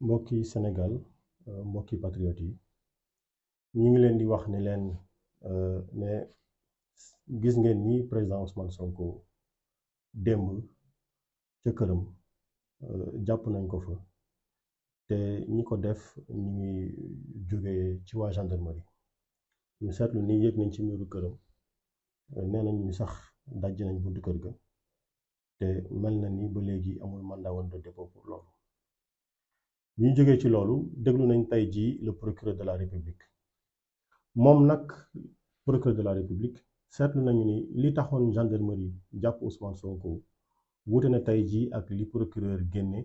mbokki Sénégal mbokki patriotes yi ñu ngi leen di wax ne leen ne gis ngeen ni président Ousmane Sonko démb ca këram jàpp nañ ko fa te ñi ko def ñu ngi jógee ci waa gendarmerie ñu seetlu ni yëg nañ ci miiru këram nee nañ ñu sax dajj nañ buntu kër ga te mel na ni ba léegi amul mandat de dépôt pour loolu. bi ñu jógee ci loolu déglu nañ tey jii le procureur de la république moom nag procureur de la république seetlu nañu ni li taxoon gendarmerie jàpp Ousmane Sonko wuute na tey jii ak li procureur génne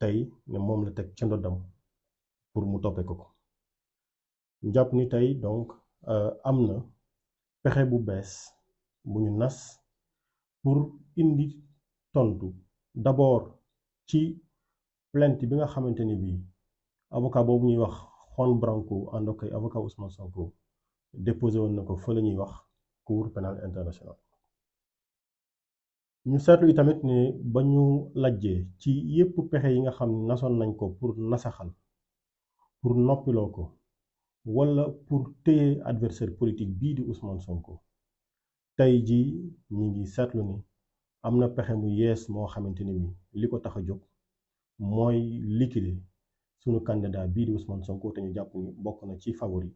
tey ne moom la teg ca ndoddam pour mu toppee ko ñu jàpp ni tey donc am na pexe bu bees bu ñu nas pour indi tontu d'abord ci plainte bi nga xamante ni bii avocat boobu ñuy wax Juan Branco ànd ak ay avocat Ousmane Sonko déposé woon na ko fa la ñuy wax cour pénal international. ñu seetlu yi tamit ne ba ñu lajjee ci yépp pexe yi nga xam ne nasoon nañ ko pour nasaxal pour noppiloo ko wala pour téye adversaire politique bii di Ousmane Sonko tey jii ñi ngi seetlu ni am na pexe mu yees moo xamante ni li ko tax a jóg mooy liquider sunu candidat bii di Ousmane Sonko te ñu jàpp ni bokk na ci favori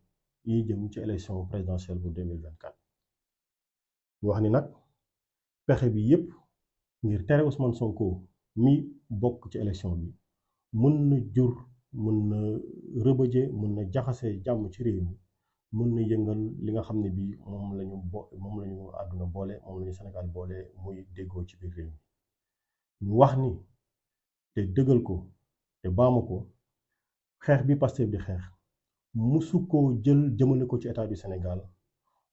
yi jëm ci élection présidentielle bu 2024. ñu wax ni nag pexe bi yépp ngir tere Ousmane Sonko mi bokk ci élection bi mën na jur mën na rëbëje mën na jaxase jàmm ci réew mi mën na yëngal li nga xam ne bii moom lañu àdduna boole moom lañu Sénégal boole muy déggoo ci biir réew mi ñu wax ni te dëggal ko te baamu ko xeex bi Pastef di xeex musu koo jël jëmale ko ci état du Sénégal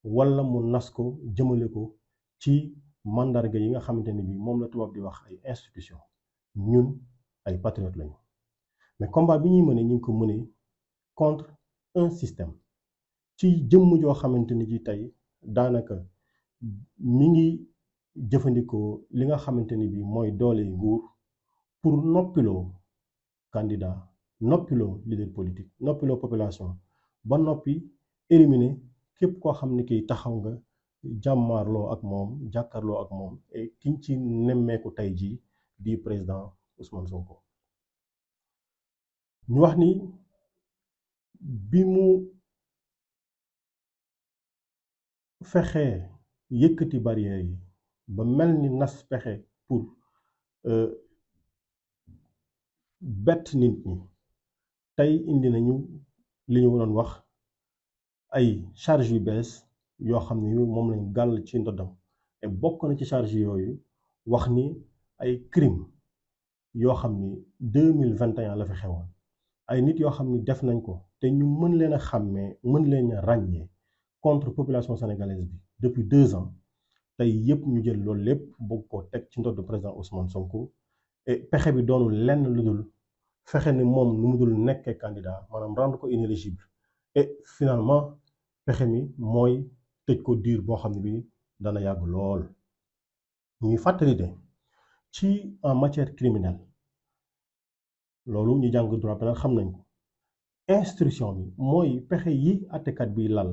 wala mu nas ko jëmale ko ci mandarga yi nga xamante ni bii moom la tubaab di wax ay institution ñun ay patriotes lañu mais combat bi ñuy mëne ñu ngi ko mëne contre un système ci jëmm joo xamante ni ji tey daanaka mi ngi jëfandikoo li nga xamante ni bii mooy doole nguur pour noppiloo candidat noppiloo leader politique noppiloo population ba noppi éliminer képp koo xam ne kiy taxaw nga jàmmaarloo ak moom jàkkaarloo ak moom et kiñ ci nemmeeku tey jii di président Ousmane Sonko. ñu wax ni bi mu fexee yëkkati barrière yi ba mel ni nas pexe pour bett nit ñi tey indi nañu li ñu doon wax ay charge yu bees yoo xam ni moom lañ gàll ci ndoddam et bokk na ci charge yooyu wax ni ay crime yoo xam ni 2021 la fi xewoon ay nit yoo xam ni def nañ ko te ñu mën leen a xàmmee mën leen a ràññee contre population sénégalaise bi depuis 2 ans tey yépp ñu jël loolu lépp bëgg ko teg ci ndodd président Ousmane Sonko et pexe bi doonul lenn lu dul fexe ni moom nu mu dul nekkee candidat maanaam rendre ko inéligible et finalement pexe mi mooy tëj ko diir boo xam ne bi dana yàgg lool. ñuy fàttali de ci en matière criminelle loolu ñu jàng droit pénal xam nañ ko instruction bi mooy pexe yi àttekat bi lal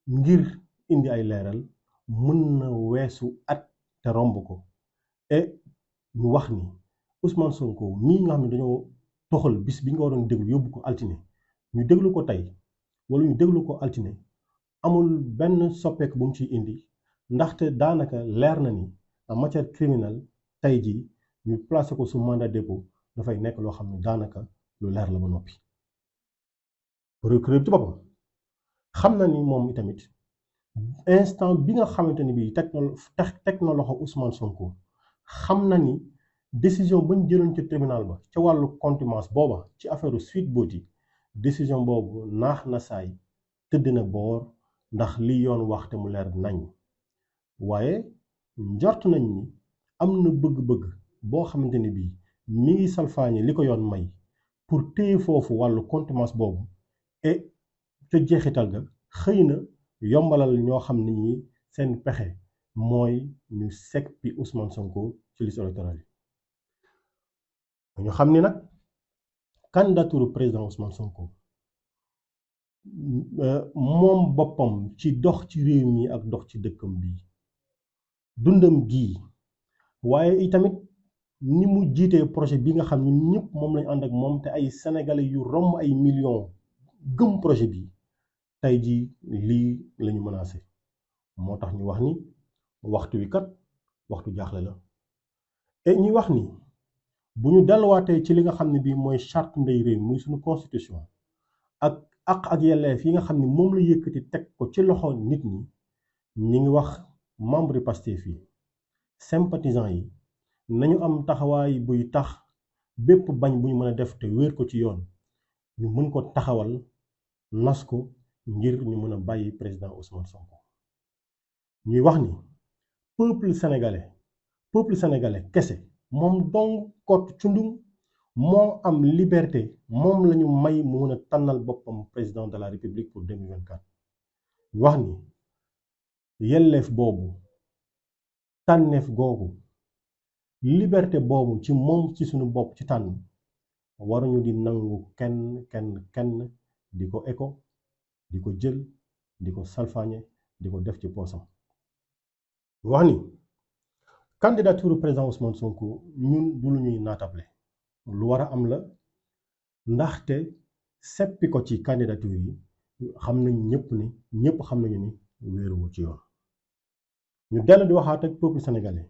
ngir indi ay leeral mën na weesu at te romb ko et ñu wax ni Ousmane Sonko mii nga xam ne dañoo toxal bis bi nga waroon déglu yóbbu ko altine ñu déglu ko tey wala ñu déglu ko altine amul benn soppeeku bu mu ciy indi ndaxte daanaka leer na ni en matière criminelle tey jii ñu placé ko sous mandat de dépôt dafay nekk loo xam ne daanaka lu leer la ba noppi. procureur ci boppam xam na ni moom itamit instant bi nga xamante ni bii teg na loxo Ousmane Sonko xam na ni décision bañ jëloon ci tribunal ba ca wàllu contumace booba ci affaire Sweet Beauty décision boobu naax na saay tëdd na boor ndax li yoon wax te mu leer nañ waaye njort nañ ni am na bëgg-bëgg boo xamante ni bii mi ngi salfaañe li ko yoon may pour téye foofu wàllu contumace boobu et ca jeexital ga xëy na yombalal ñoo xam ne ñi seen pexe mooy ñu seppi Ousmane Sonko ci liste électorale yi ñu xam ni nag candidature président Ousmane Sonko moom boppam ci dox ci réew mi ak dox ci dëkkam bi dundam gii waaye itamit ni mu jiitee projet bi nga xam ne ñëpp moom lañu ànd ak moom te ay sénégalais yu romb ay millions gëm projet bi tey jii lii lañu menacé moo tax ñu wax ni waxtu wi kat waxtu jaaxle la et ñuy wax ni bu ñu delluwaatee ci li nga xam ne bii mooy charte ndey réew muy suñu constitution ak yelleef yi nga xam ne moom la yëkkati teg ko ci loxo nit ñi ñi ngi wax membre yi Pastef yi sympathisants yi nañu am taxawaay buy tax bépp bañ bu ñu mën a def te wéer ko ci yoon ñu mën ko taxawal nas ko ngir ñu mën a bàyyi président Ousmane Sonko ñuy wax ni peuple sénégalais kese moom dong kott cundum moo am liberté moom lañu may mu mën a tànnal boppam président de la république pour 2024 ñu wax ni yelleef boobu tànneef googu liberté boobu ci moom ci suñu bopp ci tànn waruñu di nangu kenn di ko écho di ko jël di ko salfaañe di ko def ci poosam wax ni candidature président Ousmane Sonko ñun du lu ñuy naatable lu war a am la ndaxte seppi ko ci candidature yi xam nañ ñëpp xam nañu ni wéeruwul ci yoon ñu dellu di waxaat ak peuple sénégalais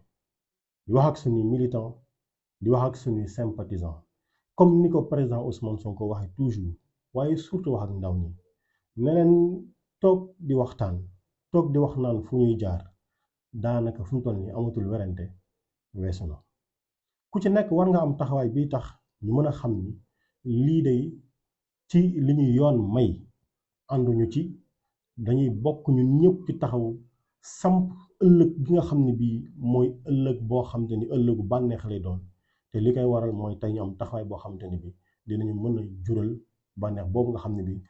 di wax ak suñuy militant di wax ak suñuy sympathisant comme ni ko président Ousmane Sonko waxee toujours waaye surtout wax ak ndaw ñi ne leen toog di waxtaan toog di wax naan fu ñuy jaar daanaka fu mu toll nii amatul werante weesu na ku ci nekk war nga am taxawaay bi tax ñu mën a xam ni lii day ci li ñuy yoon may ànduñu ci dañuy bokk ñun ñëpp ci taxaw samp ëllëg gi nga xam ne bii mooy ëllëg boo xam te ni ëllëgu bànneex lay doon te li koy waral mooy tey ñu am taxawaay boo xam te ni bii dinañu mën a jural bànneex boobu nga xam ne bii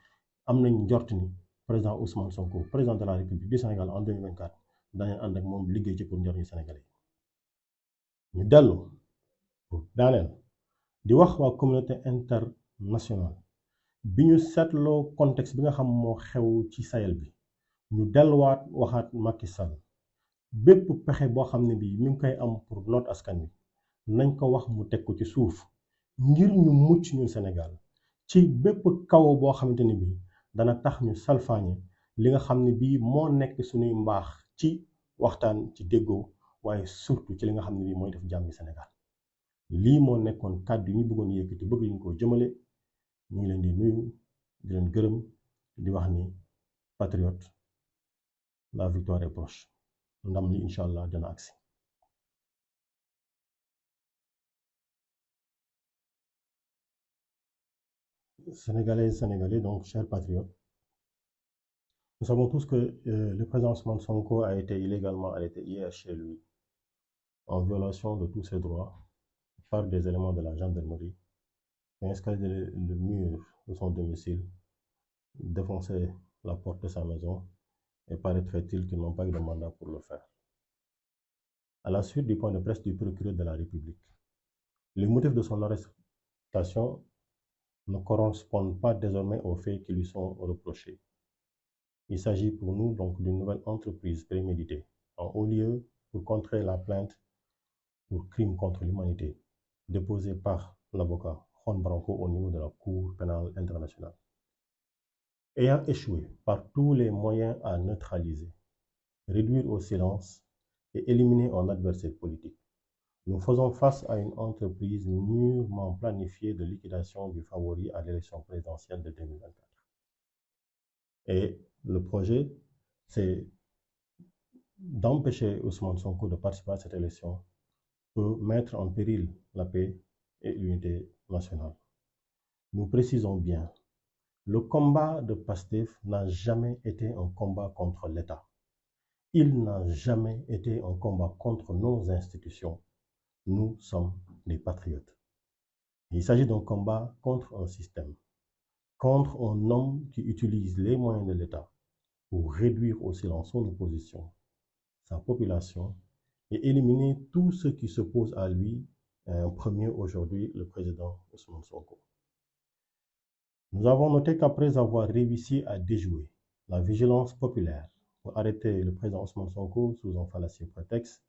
am nañ njort ni président Ousmane Sonko président de la République du Sénégal en 2024 dañu ànd ak moom liggéey ci pour njëriñu Sénégalais yi ñu dellu pour daaneel di wax waa communauté internationale bi ñu seetloo contexte bi nga xam moo xew ci Sahel bi ñu delluwaat waxaat Macky Sall bépp pexe boo xam ne bii mi ngi koy am pour noot askan wi nañ ko wax mu teg ko ci suuf ngir ñu mucc ñun Sénégal ci bépp kaw boo xamante ni bii dana tax ñu salfaañe li nga xam ne bii moo nekk suñuy mbaax ci waxtaan ci déggoo waaye surtout ci li nga xam ne bii mooy def jàmmi Sénégal lii moo nekkoon kàddu yi ñu bëggoon yëkkati bëgg ñu ko jëmale ñu ngi leen di nuyu di leen gërëm di wax ni patriote la victoire est proche ndam li incha allah dana agsi. Sénégalais, donc chers patriotes, nous savons tous que le président Ousmane Sonko a été illégalement arrêté hier chez lui en violation de tous ses droits par des éléments de la gendarmerie qui ont escaladé le mur de son domicile, défoncé la porte de sa maison et paraîtrait-il qu'ils n'ont pas eu de mandat pour le faire. À la suite du point de presse du procureur de la République, les motifs de son arrestation ne correspondent pas désormais aux faits qui lui sont reprochés. Il s'agit pour nous donc d'une nouvelle entreprise préméditée en haut lieu pour contrer la plainte pour crime contre l'humanité déposée par l'avocat Juan Branco au niveau de la Cour pénale internationale. Ayant échoué par tous les moyens à neutraliser, réduire au silence et éliminer un adversaire politique, nous faisons face à une entreprise mûrement planifiée de liquidation du favori à l'élection présidentielle de 2024. Et le projet, c'est d'empêcher Ousmane Sonko de participer à cette élection pour mettre en péril la paix et l'unité nationale. Nous précisons bien, le combat de Pastef n'a jamais été un combat contre l'État. Il n'a jamais été un combat contre nos institutions. Nous sommes des patriotes. Il s'agit d'un combat contre un système, contre un homme qui utilise les moyens de l'État pour réduire au silence son opposition, sa population et éliminer tous ceux qui s'opposent à lui, en premier aujourd'hui le président Ousmane Sonko. Nous avons noté qu'après avoir réussi à déjouer la vigilance populaire pour arrêter le président Ousmane Sonko sous un fallacieux prétexte,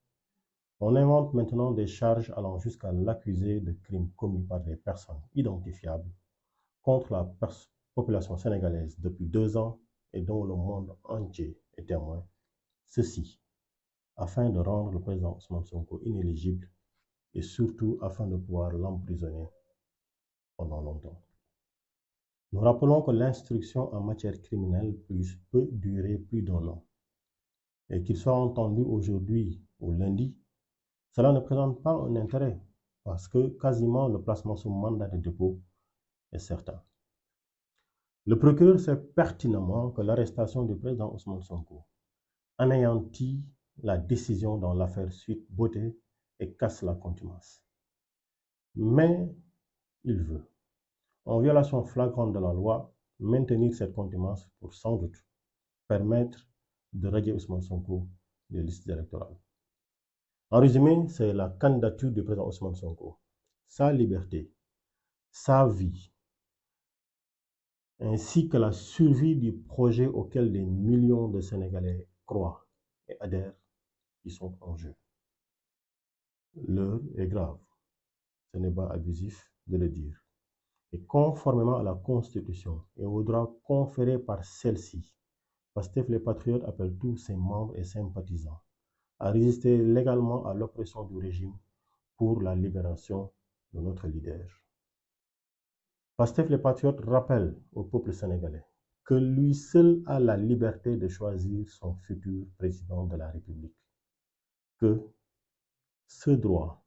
on invente maintenant des charges allant jusqu'à l'accuser de crimes commis par des personnes identifiables contre la population sénégalaise depuis 2 ans et dont le monde entier est témoin. Ceci afin de rendre le président Ousmane Sonko inéligible et surtout afin de pouvoir l'emprisonner pendant longtemps. Nous rappelons que l'instruction en matière criminelle peut durer plus d'1 an et qu'il soit entendu aujourd'hui ou lundi, cela ne présente pas un intérêt parce que quasiment le placement sous mandat de dépôt est certain. Le procureur sait pertinemment que l'arrestation du président Ousmane Sonko anéantit la décision dans l'affaire Sweet Beauté et casse la contumace. Mais il veut, en violation flagrante de la loi, maintenir cette contumace pour sans doute permettre de radier Ousmane Sonko des listes électorales. En résumé, c'est la candidature du président Ousmane Sonko, sa liberté, sa vie, ainsi que la survie du projet auquel des millions de Sénégalais croient et adhèrent, qui sont en jeu. L'heure est grave, ce n'est pas abusif de le dire. Et conformément à la Constitution et aux droits conférés par celle-ci, Pastef les Patriotes appelle tous ses membres et sympathisants à résister légalement à l'oppression du régime pour la libération de notre leader. Pastef les Patriotes rappelle au peuple sénégalais que lui seul a la liberté de choisir son futur président de la République. Que ce droit,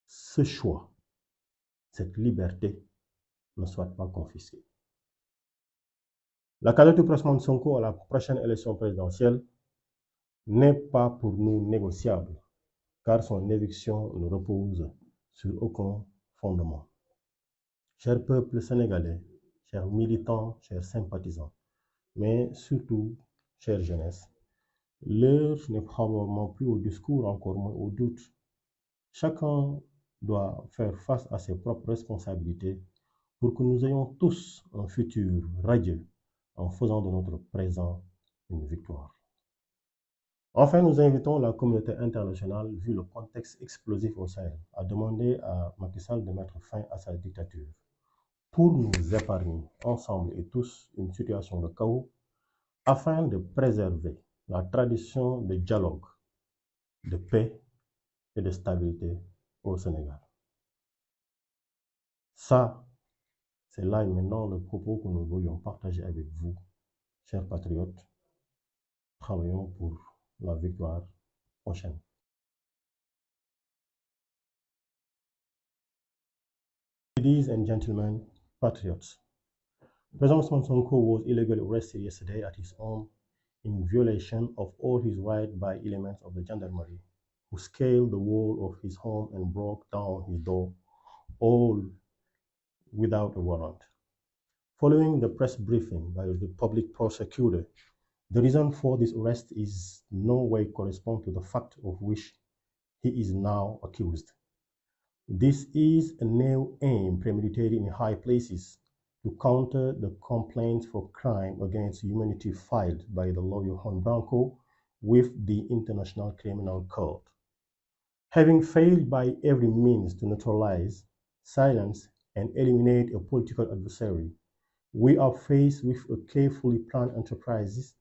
ce choix, cette liberté ne soit pas confisquée. La candidature de Ousmane Sonko à la prochaine élection présidentielle n'est pas pour nous négociable, car son éviction ne repose sur aucun fondement. Cher peuple sénégalais, chers militants, chers sympathisants, mais surtout, chère jeunesse, l'heure n'est probablement plus au discours, encore moins au doute. Chacun doit faire face à ses propres responsabilités pour que nous ayons tous un futur radieux en faisant de notre présent une victoire. Enfin, nous invitons la communauté internationale, vu le contexte explosif au Sahel, à demander à Macky Sall de mettre fin à sa dictature pour nous épargner ensemble et tous une situation de chaos afin de préserver la tradition de dialogue, de paix et de stabilité au Sénégal. Ça, c'est là et maintenant le propos que nous voulions partager avec vous, chers patriotes. Travaillons pour la victoire prochaine. Ladies and gentlemen, patriots, President Ousmane Sonko was illegally arrested yesterday at his home in violation of all his rights by elements of the gendarmerie, who scaled the wall of his home and broke down his door, all without a warrant. Following the press briefing by the public prosecutor, the reason for this arrest is no way correspond to the fact of which he is now accused. This is a new aim premeditated in high places to counter the complaints for crime against humanity filed by the lawyer Juan Branco with the International Criminal Court. Having failed by every means to neutralize, silence, and eliminate a political adversary, we are faced with a carefully planned enterprise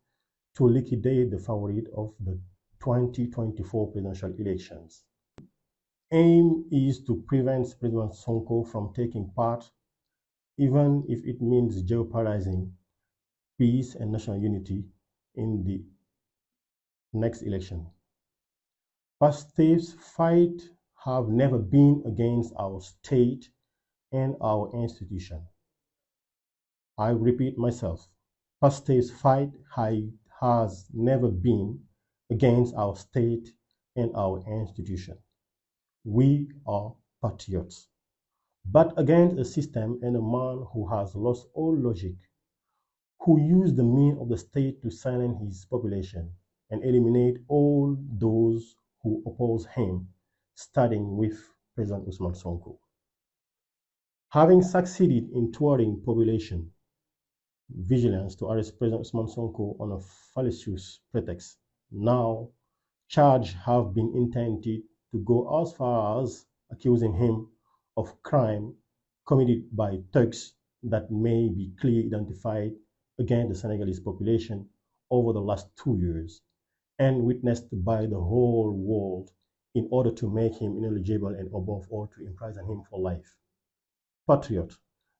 to liquidate the favorite of the 2024 presidential elections. Aim is to prevent President Sonko from taking part, even if it means jeopardizing peace and national unity in the next election. Pastef's fight have never been against our state and our institution. I repeat myself, Pastef's fight has never been against our state and our institution. We are patriots, but against a system and a man who has lost all logic, who used the means of the state to silence his population and eliminate all those who oppose him, starting with President Ousmane Sonko. Having succeeded in thwarting population vigilance to arrest President Usman Sonko on a fallacious pretext, now charges have been intended to go as far as accusing him of crime committed by thugs that may be clearly identified against the Senegalese population over the last 2 years and witnessed by the whole world in order to make him ineligible and above all to imprison him for life. Patriot,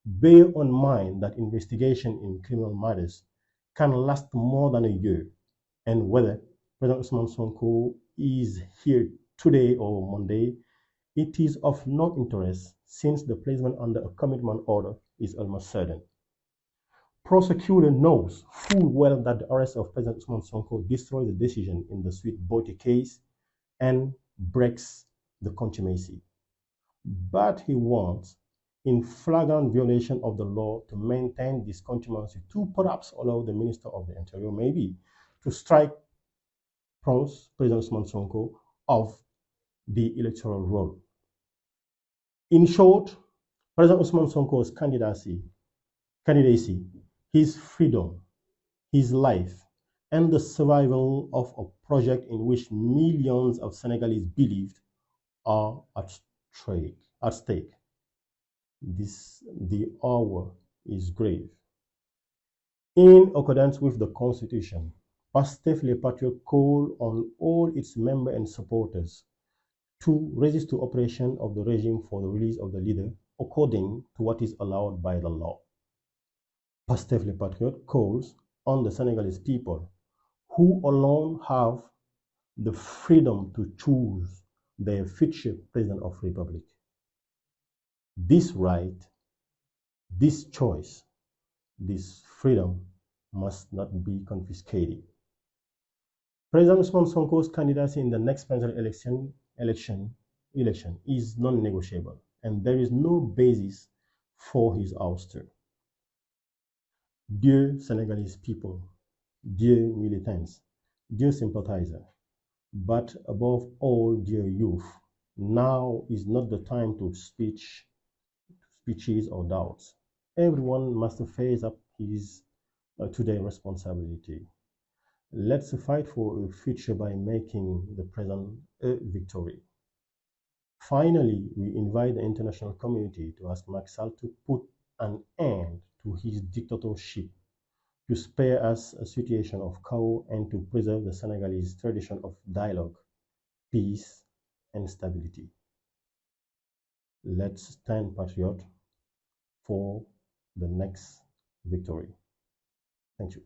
bear in mind that investigation in criminal matters can last more than a year, and whether President Usman Sonko is here today or Monday, it is of no interest since the placement under a commitment order is almost certain. Prosecutor knows full well that the arrest of President Usman Sonko destroys the decision in the Sweet Boty case and breaks the contumacy. But he wants, in flagrant violation of the law, to maintain this contumacy to perhaps allow the Minister of the Interior, maybe, to strike President Usman Sonko of the electoral roll. In short, President Usman Sonko's candidacy, his freedom, his life, and the survival of a project in which millions of Senegalese believed are at stake. The hour is grave. In accordance with the Constitution, Pastef Les Patriotes call on all its members and supporters to resist the operation of the regime for the release of the leader according to what is allowed by the law. Pastef Les Patriotes calls on the Senegalese people, who alone have the freedom to choose their future President of the Republic. This right, this choice, this freedom must not be confiscated. President Usman Sonko's candidacy in the next presidential election is non-negotiable, and there is no basis for his ouster. Dear Senegalese people, dear militants, dear sympathizers, but above all, dear youth, now is not the time to speeches or doubts. Everyone must face up his today responsibility. Let's fight for a future by making the present a victory. Finally, we invite the international community to ask Macky Sall to put an end to his dictatorship, to spare us a situation of chaos, and to preserve the Senegalese tradition of dialogue, peace, and stability. Let's stand patriot for the next victory. Thank you.